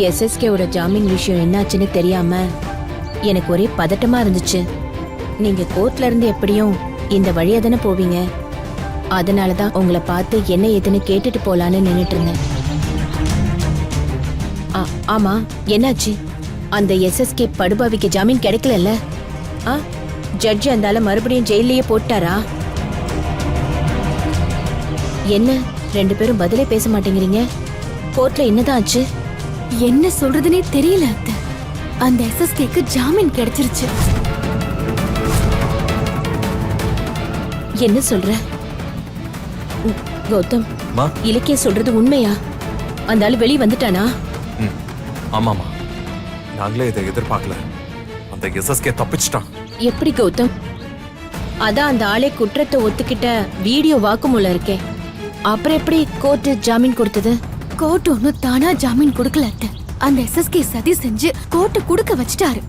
எஸ்எஸ்கேவோட ஜாமீன் விஷயம் என்னாச்சுன்னு தெரியாம எனக்கு ஒரே பதட்டமா இருந்துச்சு. நீங்க கோர்ட்ல இருந்து எப்படியும் இந்த வழியா தானே போவீங்க, அதனாலதான் உங்களை பார்த்து என்ன ஏதுன்னு கேட்டுட்டு போலான்னு நின்னுட்டு இருந்தேன். ஆமா, என்னாச்சு? அந்த எஸ்எஸ்கே படுபாவிக்கு ஜாமீன் கிடைக்கல? ஜட்ஜி அந்தால மறுபடியும் ஜெயிலையே போட்டாரா? என்ன ரெண்டு பேரும் பதிலே பேச மாட்டேங்கிறீங்க? கோர்ட்ல என்னதான் ஆச்சு? என்ன சொல்றதுனே தெரியல அத்தை. அந்த எஸ்எஸ்கேக்கு ஜாமீன் கிடைச்சிருச்சு. என்ன சொல்ற கௌதம்? இலக்கிய சொல்றது உண்மையா? அந்த ஆளு வெளியே வந்துட்டானா? ஆமாமா, நாங்களே இதை எதிர்பார்க்கல. அந்த எஸ்எஸ்கே தப்பிச்சிட்டான். எப்படி கௌதம்? அதான் அந்த ஆளே குற்றத்தை ஒத்துக்கிட்ட வீடியோ வாக்குமூலம் இருக்கே, அப்புறம் எப்படி கோர்ட் ஜாமீன் கொடுத்தது? கோர்ட் ஒன்னும் தானா ஜாமீன் கொடுக்கல அத்தை. அந்த எஸ்எஸ்கே சதி செஞ்சு கோர்ட் கொடுக்க வச்சிட்டாரு.